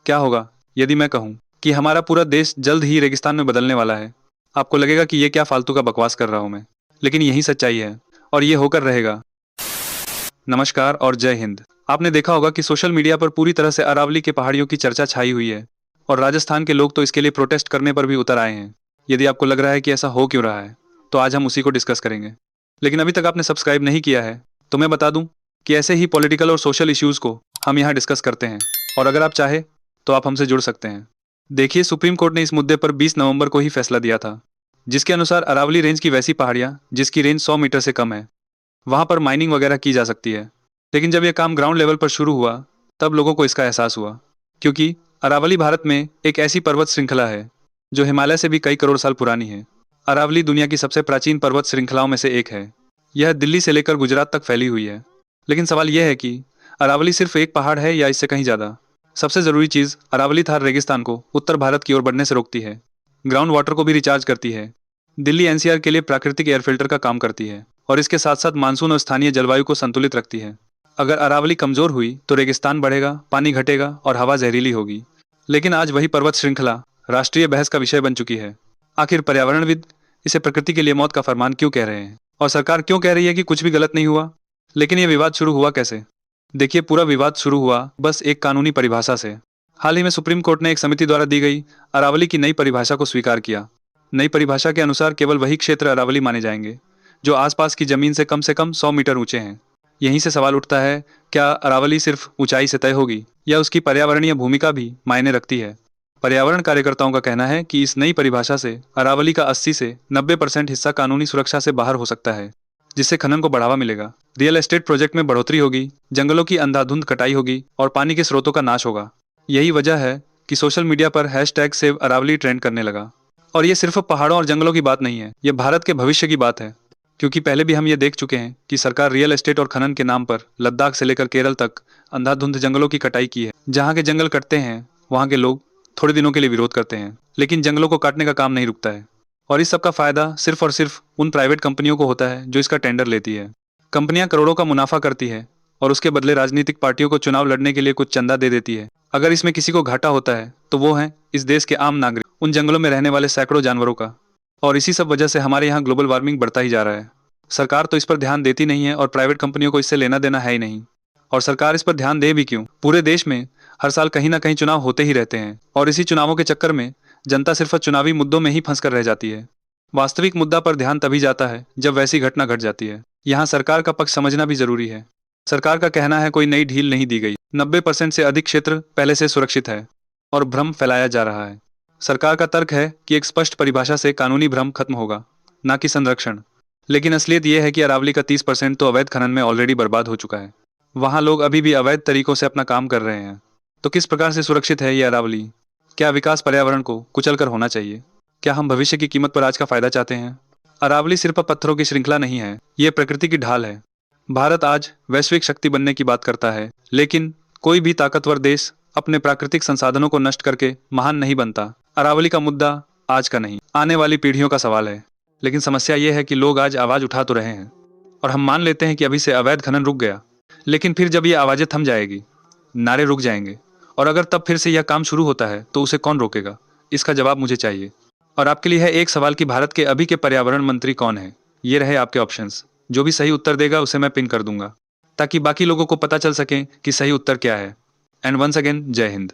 क्या होगा यदि मैं कहूँ कि हमारा पूरा देश जल्द ही रेगिस्तान में बदलने वाला है? आपको लगेगा कि ये क्या फालतू का बकवास कर रहा हूँ मैं, लेकिन यही सच्चाई है और ये होकर रहेगा। नमस्कार और जय हिंद। आपने देखा होगा कि सोशल मीडिया पर पूरी तरह से अरावली के पहाड़ियों की चर्चा छाई हुई है और राजस्थान के लोग तो इसके लिए प्रोटेस्ट करने पर भी उतर आए हैं। यदि आपको लग रहा है कि ऐसा हो क्यों रहा है, तो आज हम उसी को डिस्कस करेंगे। लेकिन अभी तक आपने सब्सक्राइब नहीं किया है तो मैं बता दूं कि ऐसे ही पॉलिटिकल और सोशल इश्यूज को हम यहाँ डिस्कस करते हैं, और अगर आप चाहे तो आप हमसे जुड़ सकते हैं। देखिए, सुप्रीम कोर्ट ने इस मुद्दे पर 20 नवंबर को ही फैसला दिया था, जिसके अनुसार अरावली रेंज की वैसी पहाड़ियाँ जिसकी रेंज 100 मीटर से कम है, वहां पर माइनिंग वगैरह की जा सकती है। लेकिन जब यह काम ग्राउंड लेवल पर शुरू हुआ, तब लोगों को इसका एहसास हुआ, क्योंकि अरावली भारत में एक ऐसी पर्वत श्रृंखला है जो हिमालय से भी कई करोड़ साल पुरानी है। अरावली दुनिया की सबसे प्राचीन पर्वत श्रृंखलाओं में से एक है। यह दिल्ली से लेकर गुजरात तक फैली हुई है। लेकिन सवाल यह है कि अरावली सिर्फ एक पहाड़ है या इससे कहीं ज्यादा। सबसे जरूरी चीज, अरावली थार रेगिस्तान को उत्तर भारत की ओर बढ़ने से रोकती है, ग्राउंड वाटर को भी रिचार्ज करती है, दिल्ली एनसीआर के लिए प्राकृतिक एयर फिल्टर का काम करती है, और इसके साथ साथ मानसून और स्थानीय जलवायु को संतुलित रखती है। अगर अरावली कमजोर हुई तो रेगिस्तान बढ़ेगा, पानी घटेगा और हवा जहरीली होगी। लेकिन आज वही पर्वत श्रृंखला राष्ट्रीय बहस का विषय बन चुकी है। आखिर पर्यावरणविद इसे प्रकृति के लिए मौत का फरमान क्यों कह रहे हैं, और सरकार क्यों कह रही है कि कुछ भी गलत नहीं हुआ? लेकिन यह विवाद शुरू हुआ कैसे? देखिए, पूरा विवाद शुरू हुआ बस एक कानूनी परिभाषा से। हाल ही में सुप्रीम कोर्ट ने एक समिति द्वारा दी गई अरावली की नई परिभाषा को स्वीकार किया। नई परिभाषा के अनुसार केवल वही क्षेत्र अरावली माने जाएंगे जो आसपास की जमीन से कम 100 मीटर ऊंचे हैं। यहीं से सवाल उठता है, क्या अरावली सिर्फ ऊंचाई से तय होगी या उसकी पर्यावरणीय भूमिका भी मायने रखती है? पर्यावरण कार्यकर्ताओं का कहना है कि इस नई परिभाषा से अरावली का 80 से 90% हिस्सा कानूनी सुरक्षा से बाहर हो सकता है, जिससे खनन को बढ़ावा मिलेगा, रियल एस्टेट प्रोजेक्ट में बढ़ोतरी होगी, जंगलों की अंधाधुंध कटाई होगी और पानी के स्रोतों का नाश होगा। यही वजह है कि सोशल मीडिया पर हैशटैग सेव अरावली ट्रेंड करने लगा। और ये सिर्फ पहाड़ों और जंगलों की बात नहीं है, ये भारत के भविष्य की बात है। क्योंकि पहले भी हम ये देख चुके हैं कि सरकार रियल एस्टेट और खनन के नाम पर लद्दाख से लेकर केरल तक अंधाधुंध जंगलों की कटाई की है। जहाँ के जंगल कटते हैं वहाँ के लोग थोड़े दिनों के लिए विरोध करते हैं, लेकिन जंगलों को काटने का काम नहीं रुकता है। और इस सब का फायदा सिर्फ और सिर्फ उन प्राइवेट कंपनियों को होता है जो इसका टेंडर लेती है। कंपनियां करोड़ों का मुनाफा करती है और उसके बदले राजनीतिक पार्टियों को चुनाव लड़ने के लिए कुछ चंदा दे देती है। अगर इसमें किसी को घाटा होता है तो वो है इस देश के आम नागरिक, उन जंगलों में रहने वाले सैकड़ों जानवरों का। और इसी सब वजह से हमारे यहाँ ग्लोबल वार्मिंग बढ़ता ही जा रहा है। सरकार तो इस पर ध्यान देती नहीं है और प्राइवेट कंपनियों को इससे लेना देना है ही नहीं। और सरकार इस पर ध्यान दे भी क्यों? पूरे देश में हर साल कहीं ना कहीं चुनाव होते ही रहते हैं, और इसी चुनावों के चक्कर में जनता सिर्फ चुनावी मुद्दों में ही फंस कर रह जाती है। वास्तविक मुद्दा पर ध्यान तभी जाता है जब वैसी घटना घट जाती है। यहाँ सरकार का पक्ष समझना भी जरूरी है। सरकार का कहना है कोई नई ढील नहीं दी गई, 90% से अधिक क्षेत्र पहले से सुरक्षित है, और भ्रम फैलाया जा रहा है। सरकार का तर्क है कि एक स्पष्ट परिभाषा से कानूनी भ्रम खत्म होगा, ना कि संरक्षण। लेकिन असलियत यह है कि अरावली का 30% तो अवैध खनन में ऑलरेडी बर्बाद हो चुका है। वहाँ लोग अभी भी अवैध तरीकों से अपना काम कर रहे हैं। तो किस प्रकार से सुरक्षित है ये अरावली? क्या विकास पर्यावरण को कुचल कर होना चाहिए? क्या हम भविष्य की कीमत पर आज का फायदा चाहते हैं? अरावली सिर्फ पत्थरों की श्रृंखला नहीं है, ये प्रकृति की ढाल है। भारत आज वैश्विक शक्ति बनने की बात करता है, लेकिन कोई भी ताकतवर देश अपने प्राकृतिक संसाधनों को नष्ट करके महान नहीं बनता। अरावली का मुद्दा आज का नहीं, आने वाली पीढ़ियों का सवाल है। लेकिन समस्या यह है कि लोग आज आवाज उठा तो रहे हैं, और हम मान लेते हैं कि अभी से अवैध खनन रुक गया। लेकिन फिर जब ये आवाजें थम जाएगी, नारे रुक जाएंगे, और अगर तब फिर से यह काम शुरू होता है तो उसे कौन रोकेगा? इसका जवाब मुझे चाहिए। और आपके लिए है एक सवाल कि भारत के अभी के पर्यावरण मंत्री कौन है? ये रहे आपके ऑप्शंस। जो भी सही उत्तर देगा उसे मैं पिन कर दूंगा, ताकि बाकी लोगों को पता चल सके कि सही उत्तर क्या है। एंड वंस अगेन, जय हिंद।